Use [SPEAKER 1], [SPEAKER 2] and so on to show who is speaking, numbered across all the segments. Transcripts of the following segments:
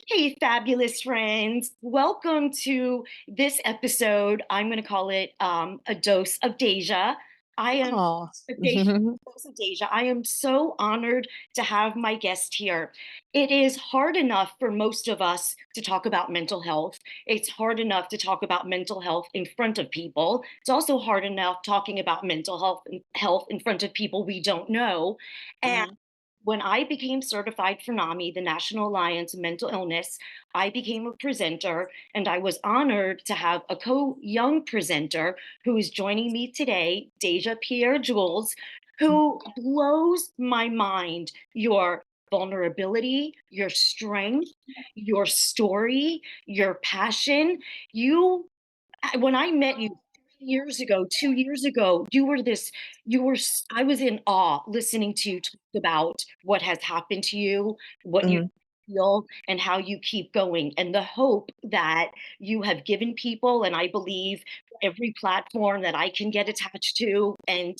[SPEAKER 1] Hey, fabulous friends. Welcome to this episode. I'm going to call it a dose of Daejah. I am
[SPEAKER 2] Oh.
[SPEAKER 1] a dose of Daejah. I am so honored to have my guest here. It is hard enough for most of us to talk about mental health. It's hard enough to talk about mental health in front of people. It's also hard enough talking about mental health in front of people we don't know. And
[SPEAKER 2] Mhm.
[SPEAKER 1] when I became certified for NAMI, the National Alliance of Mental Illness, I became a presenter, and I was honored to have a young presenter who is joining me today, Daejah Pierre-Jules, who blows my mind. Your vulnerability, your strength, your story, your passion. You when I met you 3 years ago, 2 years ago, I was in awe listening to you talk about what has happened to you, what you
[SPEAKER 2] Mhm.
[SPEAKER 1] feel, and how you keep going, and the hope that you have given people. And I believe every platform that I can get attached to and,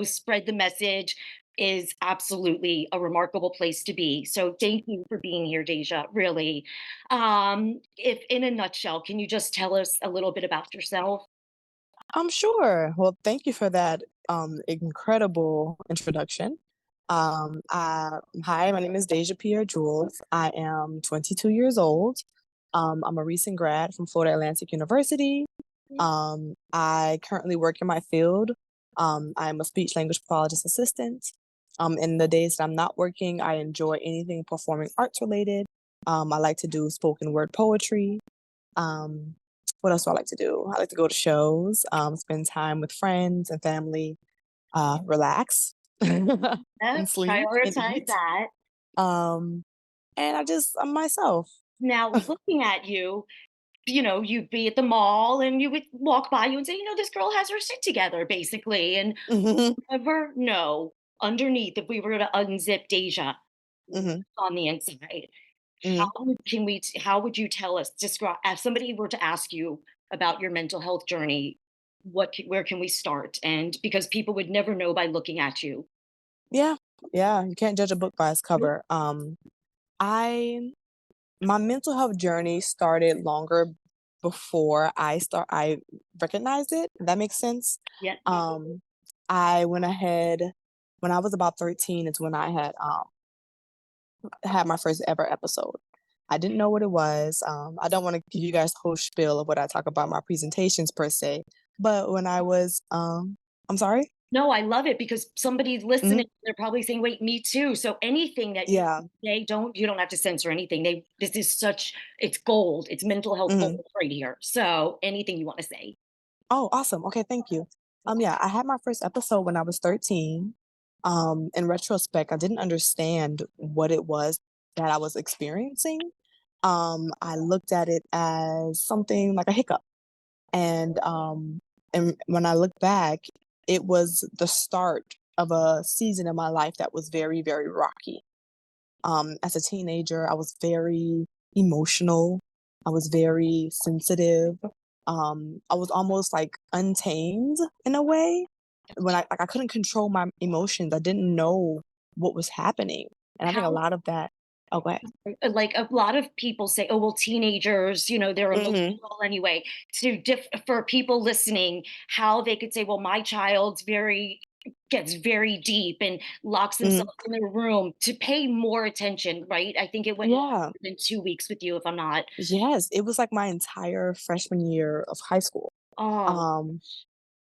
[SPEAKER 1] spread the message is absolutely a remarkable place to be. So thank you for being here, Deja, really. If in a nutshell, can you just tell us a little bit about yourself?
[SPEAKER 2] I'm sure. Well, thank you for that, incredible introduction. Hi, my name is Daejah Pierre-Jules. I am 22 years old. I'm a recent grad from Florida Atlantic University. I currently work in my field. I'm a speech language pathologist assistant. In the days that I'm not working, I enjoy anything performing arts related. I like to do spoken word poetry. Um, what else do I like to do? I like to go to shows, spend time with friends and family, relax, and
[SPEAKER 1] Yes,
[SPEAKER 2] sleep and
[SPEAKER 1] prioritize
[SPEAKER 2] eat.
[SPEAKER 1] that.
[SPEAKER 2] Um, and I'm myself.
[SPEAKER 1] Now, looking at you, you'd be at the mall and you would walk by you and say, this girl has her shit together, basically. And
[SPEAKER 2] Mhm,
[SPEAKER 1] never know underneath, if we were to unzip Deja, what's
[SPEAKER 2] mhm,
[SPEAKER 1] on the inside.
[SPEAKER 2] mhm.
[SPEAKER 1] How would you tell us, describe, if somebody were to ask you about your mental health journey, where can we start? And because people would never know by looking at you.
[SPEAKER 2] Yeah, yeah, you can't judge a book by its cover. I My mental health journey started longer before I recognized it, if that makes sense.
[SPEAKER 1] Yeah.
[SPEAKER 2] Um, I went ahead when I was about 13 is when I had my first ever episode. I didn't know what it was. I don't want to give you guys the whole spiel of what I talk about in my presentations per se, but when I was, I'm sorry?
[SPEAKER 1] No, I love it because somebody's
[SPEAKER 2] Mhm.
[SPEAKER 1] listening, they're probably saying, "Wait, me too." So anything that you
[SPEAKER 2] Yeah.
[SPEAKER 1] say, you don't have to censor anything. This is it's gold. It's mental health gold
[SPEAKER 2] Mhm.
[SPEAKER 1] right here. So anything you want to say.
[SPEAKER 2] Oh, awesome. Okay, thank you. Yeah, I had my first episode when I was 13. In retrospect, I didn't understand what it was that I was experiencing. I looked at it as something like a hiccup. And when I look back, it was the start of a season in my life that was very, very rocky. As a teenager, I was very emotional. I was very sensitive. I was almost like untamed in a way. When I couldn't control my emotions, I didn't know what was happening, and I think a
[SPEAKER 1] How
[SPEAKER 2] lot of that. Oh, go ahead.
[SPEAKER 1] like a lot of people say, "Oh, well, teenagers, they're
[SPEAKER 2] Mhm,
[SPEAKER 1] emotional anyway." For people listening, how they could say, "Well, my child's very gets very deep and locks
[SPEAKER 2] mhm.
[SPEAKER 1] themselves in their room," to pay more attention, right? I think it went
[SPEAKER 2] Yeah.
[SPEAKER 1] longer than 2 weeks with you, if I'm not.
[SPEAKER 2] Yes, it was like my entire freshman year of high school.
[SPEAKER 1] Oh,
[SPEAKER 2] Um,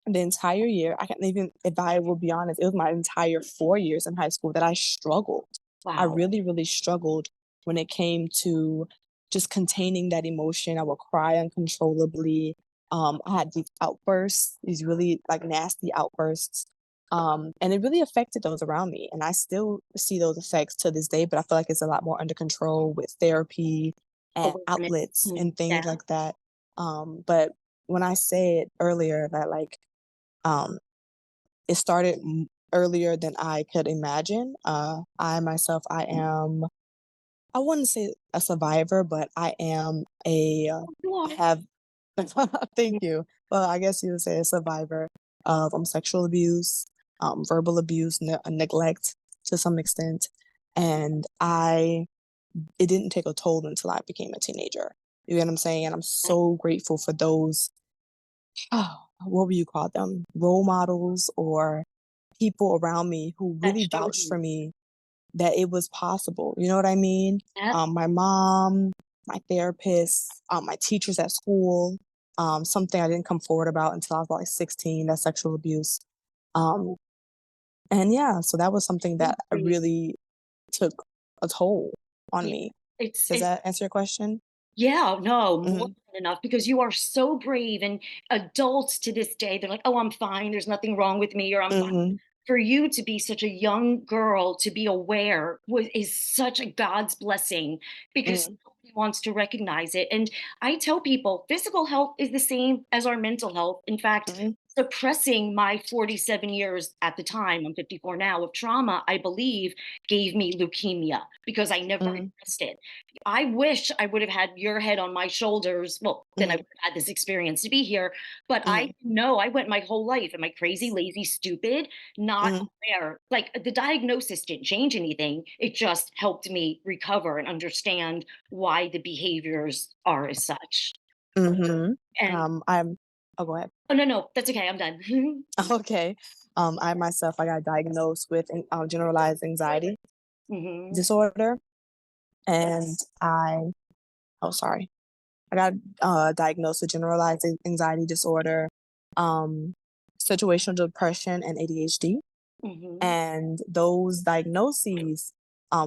[SPEAKER 2] the entire year, I can't even if I will be honest, it was my entire 4 years in high school that I struggled. I
[SPEAKER 1] wow.
[SPEAKER 2] really, really struggled when it came to just containing that emotion. I would cry uncontrollably. I had these outbursts, these really, like, nasty outbursts, and it really affected those around me, and I still see those effects to this day, but I feel like it's a lot more under control with therapy and
[SPEAKER 1] Awareness.
[SPEAKER 2] outlets
[SPEAKER 1] Mm,
[SPEAKER 2] and things
[SPEAKER 1] yeah.
[SPEAKER 2] like that. But when I said earlier that, like, um, it started earlier than I could imagine. I myself, I wouldn't say a survivor, but
[SPEAKER 1] You
[SPEAKER 2] I
[SPEAKER 1] are.
[SPEAKER 2] have, thank you. Well, I guess you would say a survivor of sexual abuse, verbal abuse, neglect to some extent. And I it didn't take a toll until I became a teenager. You get what I'm saying? And I'm so grateful for those, what would you call them? Role models or people around me who
[SPEAKER 1] That
[SPEAKER 2] really
[SPEAKER 1] showed
[SPEAKER 2] vouched
[SPEAKER 1] you.
[SPEAKER 2] for me that it was possible. You know what I mean?
[SPEAKER 1] Yep.
[SPEAKER 2] My mom, my therapist, my teachers at school, something I didn't come forward about until I was about like 16, that's sexual abuse. Um, and yeah, so that was something
[SPEAKER 1] So
[SPEAKER 2] that I
[SPEAKER 1] brave.
[SPEAKER 2] really took a toll on
[SPEAKER 1] Yeah.
[SPEAKER 2] me. Does
[SPEAKER 1] It's
[SPEAKER 2] that answer your question?
[SPEAKER 1] Yeah, no, more
[SPEAKER 2] Mhm,
[SPEAKER 1] than enough because you are so brave. And adults to this day, they're like, "Oh, I'm fine. There's nothing wrong with me," or "I'm fine."
[SPEAKER 2] mhm,
[SPEAKER 1] For you to be such a young girl to be aware is such a God's blessing because
[SPEAKER 2] mhm,
[SPEAKER 1] nobody wants to recognize it. And I tell people, physical health is the same as our mental health. In fact,
[SPEAKER 2] mhm,
[SPEAKER 1] suppressing my 47 years at the time, I'm 54 now, of trauma, I believe, gave me leukemia because I never
[SPEAKER 2] mhm,
[SPEAKER 1] addressed it. I wish I would have had your head on my shoulders. Well, then I
[SPEAKER 2] mhm,
[SPEAKER 1] would have had this experience to be here. But I
[SPEAKER 2] mhm,
[SPEAKER 1] know I went my whole life. Am I crazy, lazy, stupid? Not
[SPEAKER 2] mhm,
[SPEAKER 1] aware. Like the diagnosis didn't change anything. It just helped me recover and understand why the behaviors are as such.
[SPEAKER 2] mhm.
[SPEAKER 1] And
[SPEAKER 2] I'm oh, go ahead.
[SPEAKER 1] oh no, no, that's okay. I'm done.
[SPEAKER 2] Okay. I myself, I got diagnosed with generalized anxiety
[SPEAKER 1] Hmm.
[SPEAKER 2] disorder, and oh, sorry. I got diagnosed with generalized anxiety disorder, um, situational depression, and ADHD.
[SPEAKER 1] Hmm.
[SPEAKER 2] And those diagnoses,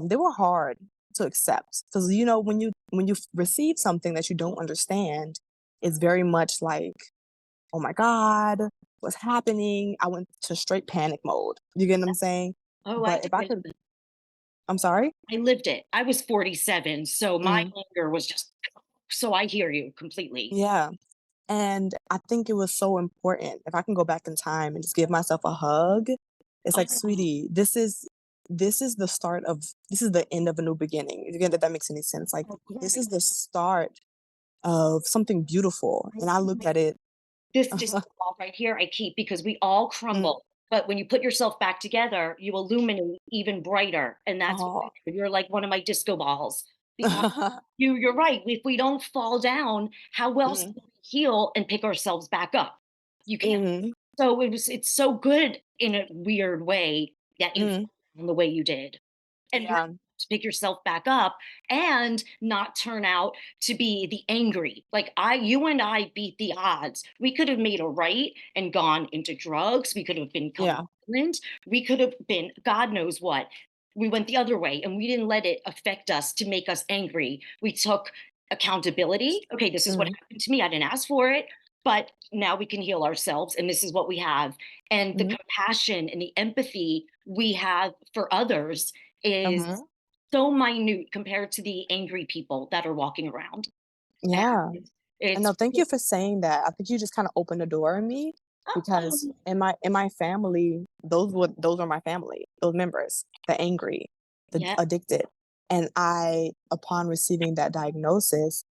[SPEAKER 2] they were hard to accept because when you receive something that you don't understand, it's very much like, oh my god, what's happening? I went to straight panic mode. You get what I'm saying?
[SPEAKER 1] Oh, I
[SPEAKER 2] But if I
[SPEAKER 1] did.
[SPEAKER 2] could, I'm sorry.
[SPEAKER 1] I lived it. I was 47, so my
[SPEAKER 2] Mhm.
[SPEAKER 1] anger was just. So I hear you completely.
[SPEAKER 2] Yeah. And I think it was so important. If I can go back in time and just give myself a hug, it's like,
[SPEAKER 1] Oh,
[SPEAKER 2] sweetie, this is the end of a new beginning. If you get that makes any sense. Like
[SPEAKER 1] oh,
[SPEAKER 2] this
[SPEAKER 1] glory.
[SPEAKER 2] is the start of something beautiful. And I looked at it.
[SPEAKER 1] This dissolve right here I keep because we all
[SPEAKER 2] Mm,
[SPEAKER 1] crumble, but when you put yourself back together, you illuminate even brighter, and that's what
[SPEAKER 2] oh.
[SPEAKER 1] you're like one of my disco balls. Because you're right, if we don't fall down, how else
[SPEAKER 2] Mhm,
[SPEAKER 1] can we heal and pick ourselves back up? You can't.
[SPEAKER 2] mhm,
[SPEAKER 1] So it's so good in a weird way that you
[SPEAKER 2] mhm.
[SPEAKER 1] feel the way you did. And
[SPEAKER 2] Yeah,
[SPEAKER 1] to pick yourself back up and not turn out to be the angry. Like you and I beat the odds. We could have made a right and gone into drugs. We could have become
[SPEAKER 2] yeah.
[SPEAKER 1] violent. We could have been God knows what. We went the other way and we didn't let it affect us to make us angry. We took accountability. Okay, this is what
[SPEAKER 2] Mhm,
[SPEAKER 1] happened to me. I didn't ask for it, but now we can heal ourselves and this is what we have. And the
[SPEAKER 2] mhm,
[SPEAKER 1] compassion and the empathy we have for others is
[SPEAKER 2] mhm.
[SPEAKER 1] so minute compared to the angry people that are walking around. And
[SPEAKER 2] Yeah. And no,
[SPEAKER 1] it's
[SPEAKER 2] thank you for saying that. I think you just kinda opened the door in me because
[SPEAKER 1] oh,
[SPEAKER 2] in my family, those were my family, those members, the angry, the
[SPEAKER 1] yeah,
[SPEAKER 2] addicted. And I upon receiving that diagnosis,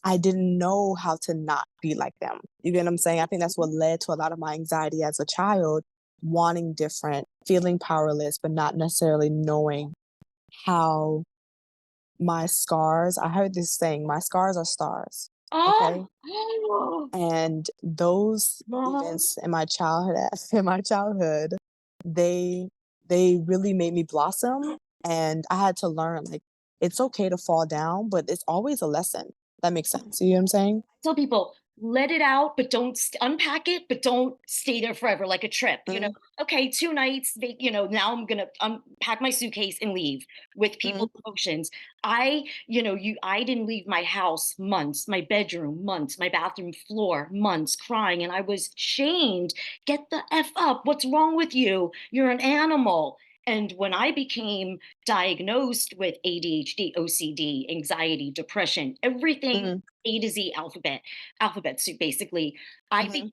[SPEAKER 2] I didn't know how to not be like them. You get what I'm saying? I think that's what led to a lot of my anxiety as a child, wanting different, feeling powerless, but not necessarily knowing how my scars I heard this saying, "My scars are stars."
[SPEAKER 1] oh,
[SPEAKER 2] Okay?
[SPEAKER 1] oh,
[SPEAKER 2] And those
[SPEAKER 1] mom.
[SPEAKER 2] events in my childhood in my childhood, they they really made me blossom, and I had to learn, like, it's okay to fall down, but it's always a lesson. That makes sense. You know what I'm saying?
[SPEAKER 1] Tell people let it out, but don't unpack it, but don't stay there forever like a trip.
[SPEAKER 2] Mhm,
[SPEAKER 1] Okay, 2 nights. Now I'm gonna unpack my suitcase and leave with
[SPEAKER 2] mhm,
[SPEAKER 1] people's emotions. I didn't leave my house months, my bedroom months, my bathroom floor months, crying, and I was shamed. Get the f up. What's wrong with you? You're an animal. And when I became diagnosed with ADHD, OCD, anxiety, depression, everything
[SPEAKER 2] mhm,
[SPEAKER 1] A to Z alphabet soup, basically.
[SPEAKER 2] mhm,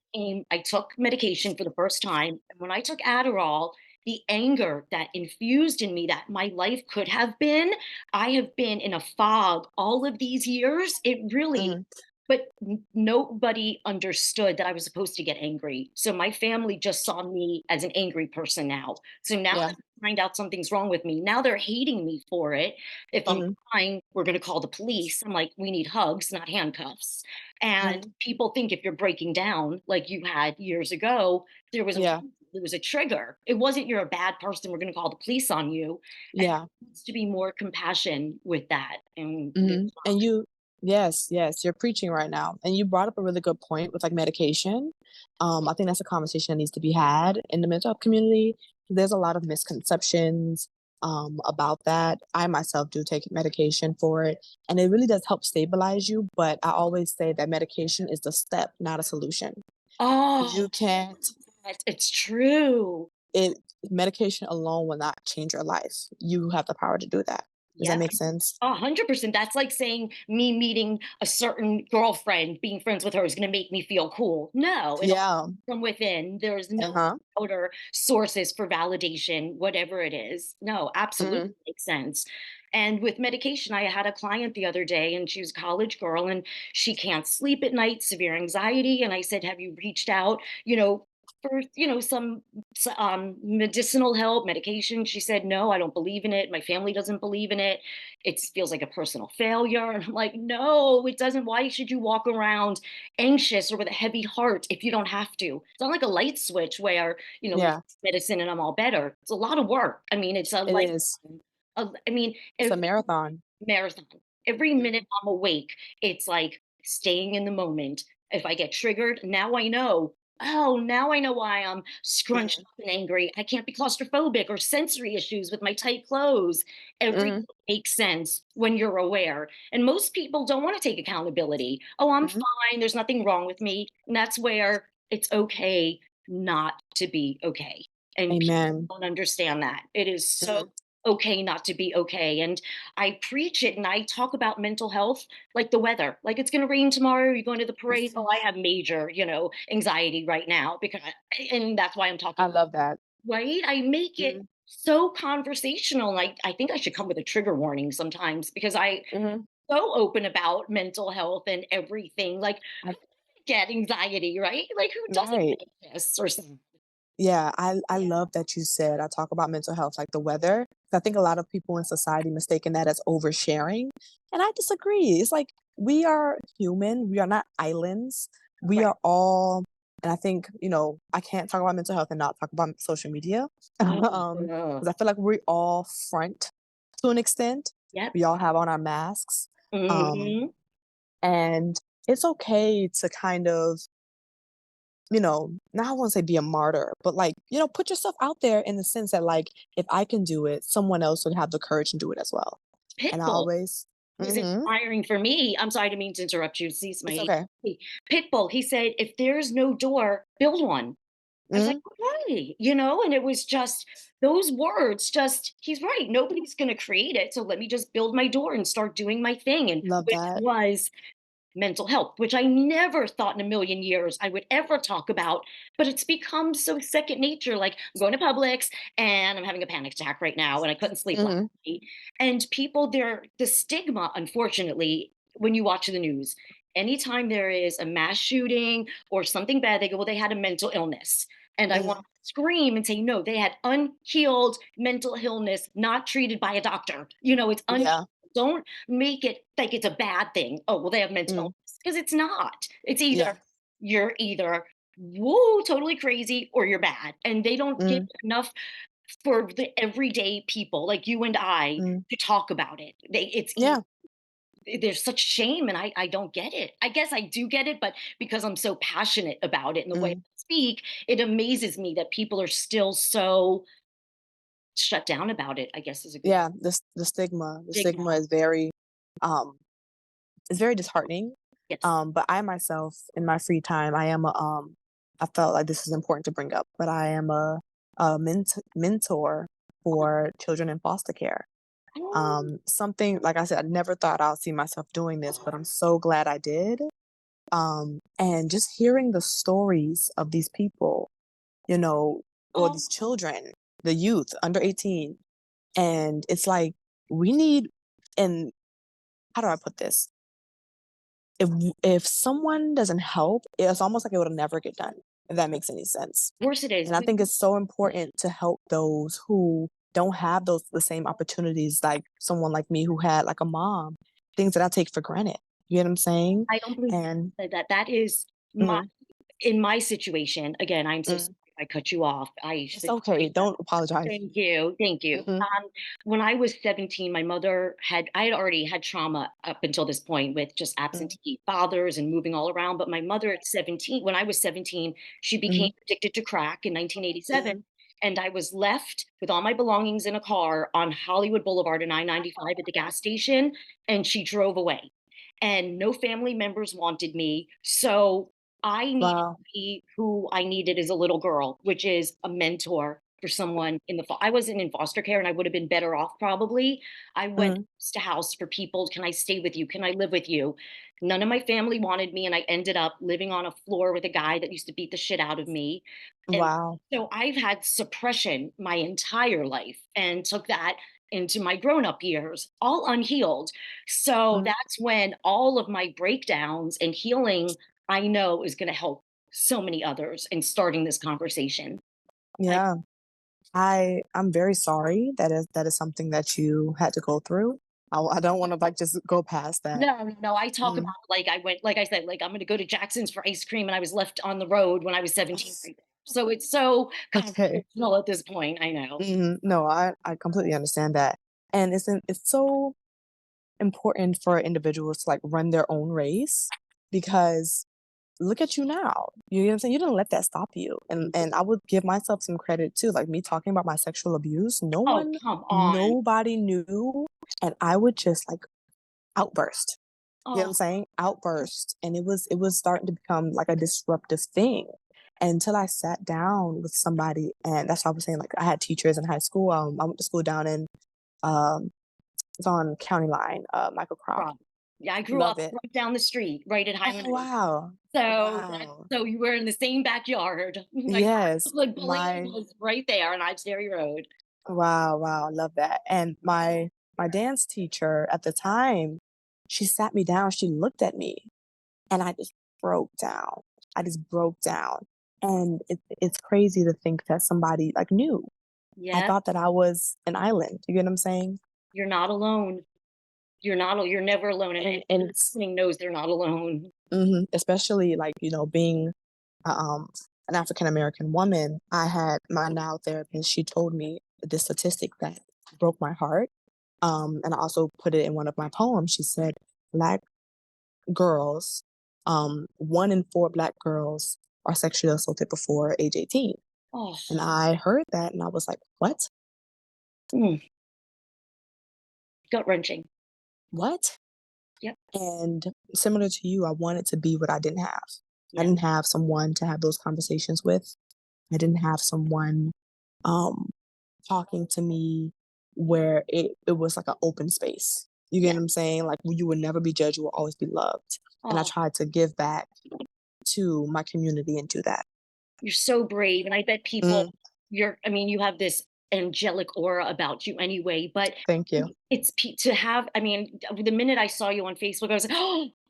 [SPEAKER 1] I took medication for the first time. And when I took Adderall, the anger that infused in me that my life could have been, I have been in a fog all of these years. It really,
[SPEAKER 2] mhm,
[SPEAKER 1] but nobody understood that I was supposed to get angry. So my family just saw me as an angry person now. So now
[SPEAKER 2] Yeah.
[SPEAKER 1] that they find out something's wrong with me, now they're hating me for it. If I'm
[SPEAKER 2] Mhm.
[SPEAKER 1] crying, we're going to call the police. I'm like, we need hugs, not handcuffs. And
[SPEAKER 2] Mhm.
[SPEAKER 1] people think if you're breaking down like you had years ago, there was a
[SPEAKER 2] Yeah.
[SPEAKER 1] there was a trigger. It wasn't you're a bad person. We're going to call the police on you. And
[SPEAKER 2] Yeah.
[SPEAKER 1] there needs to be more compassion with that. And there's
[SPEAKER 2] Mhm. And you yes, yes, you're preaching right now. And you brought up a really good point with, like, medication. I think that's a conversation that needs to be had in the mental health community. There's a lot of misconceptions, about that. I myself do take medication for it, and it really does help stabilize you, but I always say that medication is the step, not a solution.
[SPEAKER 1] oh,
[SPEAKER 2] You can't
[SPEAKER 1] it's true.
[SPEAKER 2] it medication alone will not change your life. You have the power to do that. Does that
[SPEAKER 1] Yeah,
[SPEAKER 2] make sense?
[SPEAKER 1] 100%. That's like saying me meeting a certain girlfriend, being friends with her is going to make me feel cool. No, it all
[SPEAKER 2] Yeah.
[SPEAKER 1] comes from within. There's no
[SPEAKER 2] Uh-huh.
[SPEAKER 1] outer sources for validation, whatever it is. No, absolutely
[SPEAKER 2] Mhm.
[SPEAKER 1] makes sense. And with medication, I had a client the other day and she was a college girl and she can't sleep at night, severe anxiety. And I said, have you reached out, for, some medicinal help, medication? She said, no, I don't believe in it. My family doesn't believe in it. It feels like a personal failure. And I'm like, no, it doesn't. Why should you walk around anxious or with a heavy heart if you don't have to? It's not like a light switch where, there's
[SPEAKER 2] Yeah,
[SPEAKER 1] medicine and I'm all better. It's a lot of work. I mean, it's a
[SPEAKER 2] it is.
[SPEAKER 1] lifetime. I mean,
[SPEAKER 2] It's a
[SPEAKER 1] every
[SPEAKER 2] marathon.
[SPEAKER 1] marathon, every minute
[SPEAKER 2] Mhm.
[SPEAKER 1] I'm awake, it's like staying in the moment. If I get triggered, now I know. Oh, now I know why I'm scrunched
[SPEAKER 2] Mhm.
[SPEAKER 1] up and angry. I can't be claustrophobic or sensory issues with my tight clothes. Everything
[SPEAKER 2] Mhm.
[SPEAKER 1] makes sense when you're aware. And most people don't want to take accountability. Oh, I'm
[SPEAKER 2] Mhm.
[SPEAKER 1] fine. There's nothing wrong with me. And that's where it's okay not to be okay. And people
[SPEAKER 2] Amen.
[SPEAKER 1] don't understand that. It is so
[SPEAKER 2] Mhm.
[SPEAKER 1] okay not to be okay. And I preach it and I talk about mental health like the weather. Like it's going to rain tomorrow. You're going to the parade. Oh, I have major, anxiety right now and that's why I'm
[SPEAKER 2] I
[SPEAKER 1] talking,
[SPEAKER 2] love that.
[SPEAKER 1] right? I make it
[SPEAKER 2] Mhm.
[SPEAKER 1] so conversational. Like I think I should come with a trigger warning sometimes because I
[SPEAKER 2] Mhm.
[SPEAKER 1] so open about mental health and everything. Like
[SPEAKER 2] I
[SPEAKER 1] get anxiety, right? Like who doesn't
[SPEAKER 2] right.
[SPEAKER 1] get this or something?
[SPEAKER 2] Yeah, I love that you said I talk about mental health like the weather. I think a lot of people in society mistaken that as oversharing, and I disagree. It's like we are human. We are not islands. We
[SPEAKER 1] Right.
[SPEAKER 2] are all and I think, I can't talk about mental health and not talk about social media.
[SPEAKER 1] Oh,
[SPEAKER 2] Because I feel like we all front to an extent.
[SPEAKER 1] yep.
[SPEAKER 2] We all have on our masks. Um,
[SPEAKER 1] Hmm.
[SPEAKER 2] and it's okay to kind of now I wanna say be a martyr, but, like, put yourself out there in the sense that, like, if I can do it, someone else would have the courage to do it as well. And I
[SPEAKER 1] Pitbull
[SPEAKER 2] always
[SPEAKER 1] was
[SPEAKER 2] Mhm.
[SPEAKER 1] inspiring for me. I'm sorry, I didn't mean to interrupt you. Cease my
[SPEAKER 2] It's okay.
[SPEAKER 1] ADHD. Pitbull, he said, "If there's no door, build one." I was like,
[SPEAKER 2] Mhm.
[SPEAKER 1] "Okay," and it was just those words. Just he's right. Nobody's going to create it, so let me just build my door and start doing my thing. And
[SPEAKER 2] Love
[SPEAKER 1] which
[SPEAKER 2] that.
[SPEAKER 1] was mental health, which I never thought in a million years I would ever talk about, but it's become so second nature. Like I'm going to Publix and I'm having a panic attack right now and I couldn't sleep last
[SPEAKER 2] Mhm.
[SPEAKER 1] night. And people there, the stigma, unfortunately, when you watch the news, anytime there is a mass shooting or something bad, they go, well, they had a mental illness. And I want
[SPEAKER 2] Mhm.
[SPEAKER 1] to scream and say, no, they had unhealed mental illness, not treated by a doctor. It's unhealed.
[SPEAKER 2] Yeah.
[SPEAKER 1] Don't make it like it's a bad thing. Oh, well, they have mental
[SPEAKER 2] Mm.
[SPEAKER 1] illness because it's not. It's
[SPEAKER 2] Yeah.
[SPEAKER 1] you're either woo totally crazy or you're bad, and they don't give
[SPEAKER 2] Mm.
[SPEAKER 1] enough for the everyday people like you and I
[SPEAKER 2] Mm.
[SPEAKER 1] to talk about it.
[SPEAKER 2] Yeah.
[SPEAKER 1] There's such shame, and I don't get it. I guess I do get it, but because I'm so passionate about it and the way I
[SPEAKER 2] Mm.
[SPEAKER 1] speak, it amazes me that people are still so shut down about it. I guess is a good
[SPEAKER 2] Yeah, the stigma
[SPEAKER 1] stigma.
[SPEAKER 2] is very, um it's very disheartening.
[SPEAKER 1] Yes.
[SPEAKER 2] But I myself, in my free time, I felt like this is important to bring up, but I am a mentor for children in foster care.
[SPEAKER 1] Oh,
[SPEAKER 2] Something like I said, I never thought I'll see myself doing this, but I'm so glad I did. And just hearing the stories of these people, you know, or
[SPEAKER 1] oh,
[SPEAKER 2] these children, the youth under 18, and it's like we need, and how do I put this? if someone doesn't help, it's almost like it would never get done, if that makes any sense.
[SPEAKER 1] Of course it is.
[SPEAKER 2] And I think it's so important to help those who don't have those the same opportunities like someone like me who had like a mom, things that I take for granted. You get what I'm saying?
[SPEAKER 1] I don't believe
[SPEAKER 2] And
[SPEAKER 1] that is my
[SPEAKER 2] mhm,
[SPEAKER 1] in my situation. Again, I'm so
[SPEAKER 2] mm,
[SPEAKER 1] sorry if I cut you off. I
[SPEAKER 2] it's
[SPEAKER 1] should.
[SPEAKER 2] okay. Don't apologize.
[SPEAKER 1] Thank you, thank you.
[SPEAKER 2] Mhm,
[SPEAKER 1] When I was 17, my mother had I had already had trauma up until this point with just
[SPEAKER 2] mm,
[SPEAKER 1] absentee fathers and moving all around, but my mother at 17 when I was 17, she became
[SPEAKER 2] mhm,
[SPEAKER 1] addicted to crack in 1987,
[SPEAKER 2] mm.
[SPEAKER 1] and I was left with all my belongings in a car on Hollywood Boulevard and I-95 at the gas station, and she drove away. And no family members wanted me, so I needed
[SPEAKER 2] Wow.
[SPEAKER 1] to be who I needed as a little girl, which is a mentor for someone in the I wasn't in foster care and I would have been better off probably. I went
[SPEAKER 2] Mm,
[SPEAKER 1] house to house for people, "Can I stay with you? Can I live with you?" None of my family wanted me, and I ended up living on a floor with a guy that used to beat the shit out of me. And
[SPEAKER 2] wow.
[SPEAKER 1] so I've had suppression my entire life and took that into my grown-up years, all unhealed. So
[SPEAKER 2] Mm,
[SPEAKER 1] that's when all of my breakdowns and healing, I know, is gonna help so many others in starting this conversation. I
[SPEAKER 2] yeah. I'm very sorry that is something that you had to go through. I don't wanna, like, just go past that.
[SPEAKER 1] no, no, I talk about,
[SPEAKER 2] Mm.
[SPEAKER 1] like, I went like I said, like, I'm gonna go to Jackson's for ice cream, and I was left on the road when I was 17 right there. So it's so
[SPEAKER 2] Okay.
[SPEAKER 1] confrontational at this point, I know.
[SPEAKER 2] Mhm. No, I completely understand that. And it's so important for individuals to, like, run their own race because look at you now. You know what I'm saying? You didn't let that stop you. And I would give myself some credit too. Like me talking about my sexual abuse,
[SPEAKER 1] Oh, come on.
[SPEAKER 2] nobody knew, and I would just, like, outburst. You know what I'm
[SPEAKER 1] Oh,
[SPEAKER 2] saying? Outburst, and it was starting to become like a disruptive thing until I sat down with somebody, and that's why I was saying, like, I had teachers in high school. I went to school down in, um, it's on County Line, Michael Crop.
[SPEAKER 1] right. Yeah, I grew
[SPEAKER 2] Love
[SPEAKER 1] up
[SPEAKER 2] it.
[SPEAKER 1] right down the street, right at
[SPEAKER 2] Oh,
[SPEAKER 1] Highland Road.
[SPEAKER 2] wow.
[SPEAKER 1] So that's
[SPEAKER 2] Wow.
[SPEAKER 1] so you were in the same backyard. Like,
[SPEAKER 2] Yes,
[SPEAKER 1] like bullying
[SPEAKER 2] my
[SPEAKER 1] was right there on Ives Dairy Road.
[SPEAKER 2] wow, wow, I love that, and my dance teacher at the time, she sat me down, she looked at me, and I just broke down. I just broke down, and it's crazy to think that somebody, like, knew. I
[SPEAKER 1] Yeah,
[SPEAKER 2] thought that I was an island, you get what I'm saying?
[SPEAKER 1] you're not alone. You're never alone, and
[SPEAKER 2] And
[SPEAKER 1] anyone
[SPEAKER 2] it's
[SPEAKER 1] listening knows they're not alone.
[SPEAKER 2] mhm, especially, like, being, an African American woman, I had my now therapist, she told me this statistic that broke my heart, and I also put it in one of my poems. She said, "Black girls, 1 in 4 Black girls are sexually assaulted before age 18."
[SPEAKER 1] Oh,
[SPEAKER 2] And I heard that and I was like, "What?
[SPEAKER 1] mm, gut-wrenching.
[SPEAKER 2] What?"
[SPEAKER 1] Yep,
[SPEAKER 2] And similar to you, I wanted to be what I didn't have. I
[SPEAKER 1] yeah,
[SPEAKER 2] didn't have someone to have those conversations with. I didn't have someone, um, talking to me where it was like an open space. You get
[SPEAKER 1] yeah.
[SPEAKER 2] what I'm saying? Like, you would never be judged, you will always be loved. And I
[SPEAKER 1] Oh,
[SPEAKER 2] tried to give back to my community and do that.
[SPEAKER 1] you're so brave, and I bet
[SPEAKER 2] Mm,
[SPEAKER 1] people I mean, you have this angelic aura about you anyway, but
[SPEAKER 2] thank you.
[SPEAKER 1] it's to have I mean, the minute I saw you on Facebook, I was like,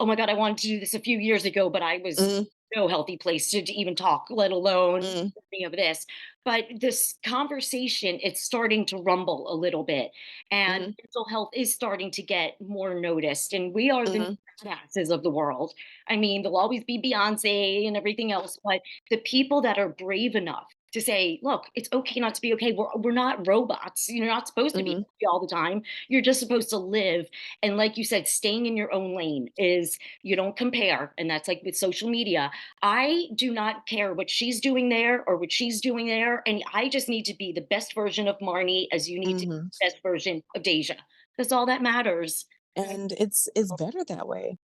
[SPEAKER 1] "Oh my god, I wanted to do this a few years ago," but I was
[SPEAKER 2] Mm,
[SPEAKER 1] no healthy place to even talk, let alone
[SPEAKER 2] mm,
[SPEAKER 1] any of this. But this conversation, it's starting to rumble a little bit, and
[SPEAKER 2] mhm,
[SPEAKER 1] mental health is starting to get more noticed, and we are the
[SPEAKER 2] mhm,
[SPEAKER 1] masses of the world. I mean, there'll always be Beyonce and everything else, but the people that are brave enough to say, "Look, it's okay not to be okay. We're not robots. You're not supposed to be
[SPEAKER 2] mhm,
[SPEAKER 1] happy all the time. You're just supposed to live." And like you said, staying in your own lane is you don't compare. And that's like with social media. I do not care what she's doing there or what she's doing there. And I just need to be the best version of Marnie as you need to be
[SPEAKER 2] mhm.
[SPEAKER 1] the best version of Deja. That's all that matters.
[SPEAKER 2] And it's better that way.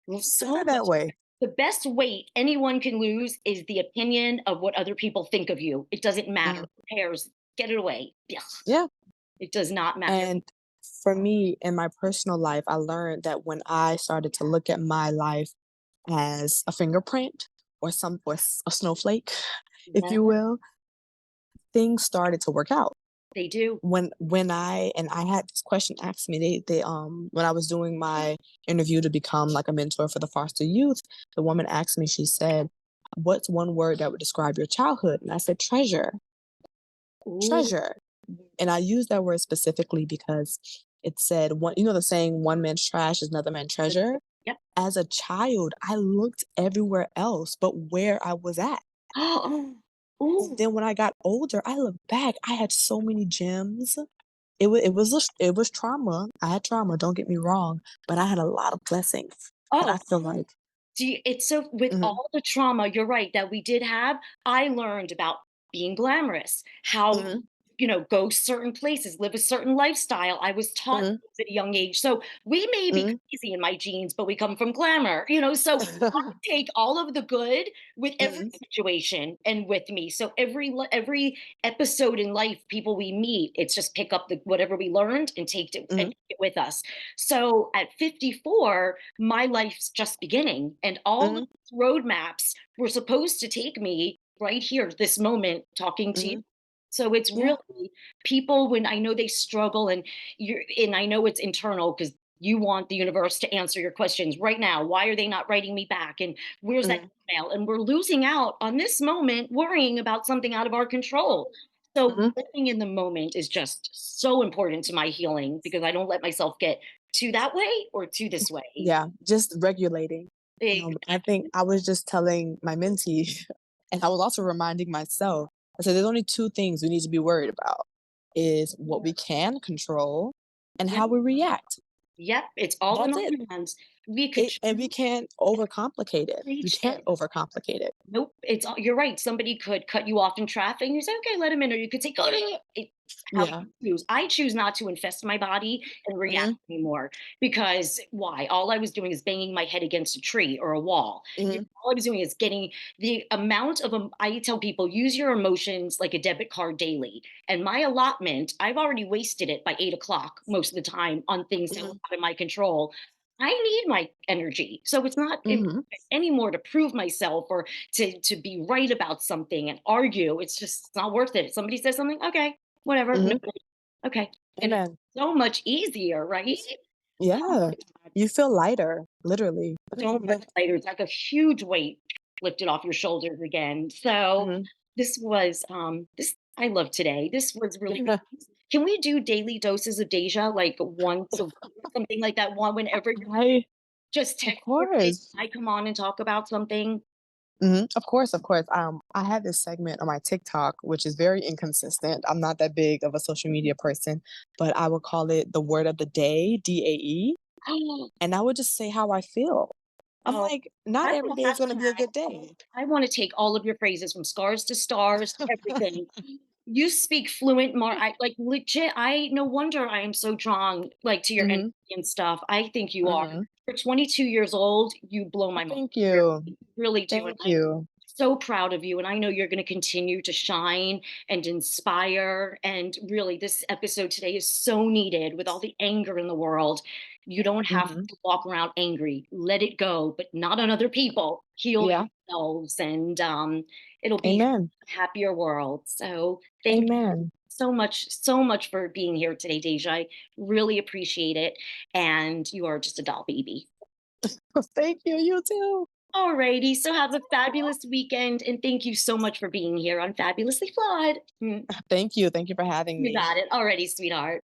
[SPEAKER 2] It's better
[SPEAKER 1] So
[SPEAKER 2] that
[SPEAKER 1] much.
[SPEAKER 2] way.
[SPEAKER 1] The best weight anyone can lose is the opinion of what other people think of you. It doesn't matter.
[SPEAKER 2] Mm,
[SPEAKER 1] Who cares? Get it away. Yeah.
[SPEAKER 2] yeah.
[SPEAKER 1] It does not matter.
[SPEAKER 2] And for me, in my personal life, I learned that when I started to look at my life as a fingerprint or a snowflake, if
[SPEAKER 1] Yeah.
[SPEAKER 2] you will, things started to work out.
[SPEAKER 1] They do.
[SPEAKER 2] When I had this question asked me, when I was doing my interview to become like a mentor for the foster youth, the woman asked me, she said, "What's one word that would describe your childhood?" And I said, "Treasure,
[SPEAKER 1] Ooh.
[SPEAKER 2] treasure." And I used that word specifically because it said one, you know, the saying, "One man's trash is another man's treasure."
[SPEAKER 1] Yep.
[SPEAKER 2] As a child, I looked everywhere else but where I was at. And
[SPEAKER 1] Ooh.
[SPEAKER 2] then when I got older, I look back, I had so many gems. It was trauma. I had trauma, don't get me wrong, but I had a lot of blessings. And I
[SPEAKER 1] Oh,
[SPEAKER 2] feel like
[SPEAKER 1] see, it's so with
[SPEAKER 2] mhm,
[SPEAKER 1] all the trauma, you're right, that we did have, I learned about being glamorous, how,
[SPEAKER 2] mhm,
[SPEAKER 1] go certain places, live a certain lifestyle. I was taught
[SPEAKER 2] mhm,
[SPEAKER 1] things at a young age. So we may be
[SPEAKER 2] mhm.
[SPEAKER 1] crazy in my genes, but we come from glamour, so I take all of the good with every
[SPEAKER 2] Mhm,
[SPEAKER 1] situation and with me. So every episode in life, people we meet, it's just pick up the whatever we learned and
[SPEAKER 2] mhm,
[SPEAKER 1] take it with us. So at 54, my life's just beginning, and all of
[SPEAKER 2] mhm,
[SPEAKER 1] these roadmaps were supposed to take me right here, this moment, talking to you.
[SPEAKER 2] mhm.
[SPEAKER 1] So it's
[SPEAKER 2] Yeah.
[SPEAKER 1] really people when I know they struggle and I know it's internal because you want the universe to answer your questions right now. Why are they not writing me back? And where's that
[SPEAKER 2] Mhm,
[SPEAKER 1] email? And we're losing out on this moment worrying about something out of our control. So
[SPEAKER 2] mhm.
[SPEAKER 1] living in the moment is just so important to my healing because I don't let myself get too that way or too this way.
[SPEAKER 2] Yeah, just regulating. I think
[SPEAKER 1] Exactly.
[SPEAKER 2] I was just telling my mentee, and I was also reminding myself, I said, "There's only 2 things we need to be worried about, is what we can control and
[SPEAKER 1] Yep.
[SPEAKER 2] how we react."
[SPEAKER 1] Yep. It's all in
[SPEAKER 2] That's
[SPEAKER 1] our
[SPEAKER 2] it.
[SPEAKER 1] hands. We could
[SPEAKER 2] And we
[SPEAKER 1] choose
[SPEAKER 2] can't overcomplicate it. We
[SPEAKER 1] each
[SPEAKER 2] can't overcomplicate it.
[SPEAKER 1] Nope, it's all you're right, somebody could cut you off in traffic, and you say, "Okay, let him in," or you could say, "Go to" it's how
[SPEAKER 2] Yeah.
[SPEAKER 1] you choose. I choose not to infest my body and react
[SPEAKER 2] Mhm,
[SPEAKER 1] anymore, because why? All I was doing is banging my head against a tree or a wall.
[SPEAKER 2] mhm,
[SPEAKER 1] All I was doing is getting the amount of I tell people, "Use your emotions like a debit card daily," and my allotment, I've already wasted it by 8 o'clock most of the time on things that were
[SPEAKER 2] mhm,
[SPEAKER 1] out of my control. I need my energy, so it's not important
[SPEAKER 2] mhm,
[SPEAKER 1] anymore to prove myself or to be right about something and argue. It's not worth it. If somebody says something, okay, whatever, no,
[SPEAKER 2] mhm.
[SPEAKER 1] okay, and it's
[SPEAKER 2] Amen.
[SPEAKER 1] so much easier, right? Oh
[SPEAKER 2] Yeah.
[SPEAKER 1] my God,
[SPEAKER 2] You feel lighter, literally.
[SPEAKER 1] so much lighter. It's like a huge weight lifted off your shoulders again. So
[SPEAKER 2] Mhm.
[SPEAKER 1] this was this I love today. This was really nice. Can we do daily doses of Deja like once a week or something like that? One whenever you're
[SPEAKER 2] I
[SPEAKER 1] just
[SPEAKER 2] Of
[SPEAKER 1] text me or
[SPEAKER 2] course.
[SPEAKER 1] I come on and talk about something.
[SPEAKER 2] Mhm. Of course, of course. I have this segment on my TikTok, which is very inconsistent. I'm not that big of a social media person, but I would call it the word of the day, DAE, and I would just say how I feel. I'm
[SPEAKER 1] Oh,
[SPEAKER 2] like, not
[SPEAKER 1] I
[SPEAKER 2] every
[SPEAKER 1] will
[SPEAKER 2] day
[SPEAKER 1] have
[SPEAKER 2] is gonna be a
[SPEAKER 1] that.
[SPEAKER 2] good day.
[SPEAKER 1] I wanna take all of your phrases from scars to stars, everything. You speak fluent I like, legit, I no wonder I am so drawn, like, to your energy
[SPEAKER 2] Mhm,
[SPEAKER 1] and stuff. I think you are.
[SPEAKER 2] mhm.
[SPEAKER 1] You're 22 years old, you blow my mind.
[SPEAKER 2] Thank
[SPEAKER 1] Really,
[SPEAKER 2] you.
[SPEAKER 1] really do, and
[SPEAKER 2] Thank
[SPEAKER 1] I'm
[SPEAKER 2] you.
[SPEAKER 1] so proud of you, and I know you're gonna continue to shine and inspire, and really, this episode today is so needed with all the anger in the world. You don't have
[SPEAKER 2] Mhm.
[SPEAKER 1] to walk around angry. Let it go, but not on other people. Heal
[SPEAKER 2] Yeah.
[SPEAKER 1] yourselves, and, it'll be
[SPEAKER 2] Amen.
[SPEAKER 1] a happier world. So, thank you
[SPEAKER 2] Amen.
[SPEAKER 1] so much for being here today, Deja. I really appreciate it, and you are just a doll baby.
[SPEAKER 2] Thank you, you too.
[SPEAKER 1] Alrighty, so have a fabulous weekend, and thank you so much for being here on Fabulously Flawed.
[SPEAKER 2] Thank you. Thank you for having
[SPEAKER 1] You
[SPEAKER 2] me.
[SPEAKER 1] got it. Alrighty, sweetheart.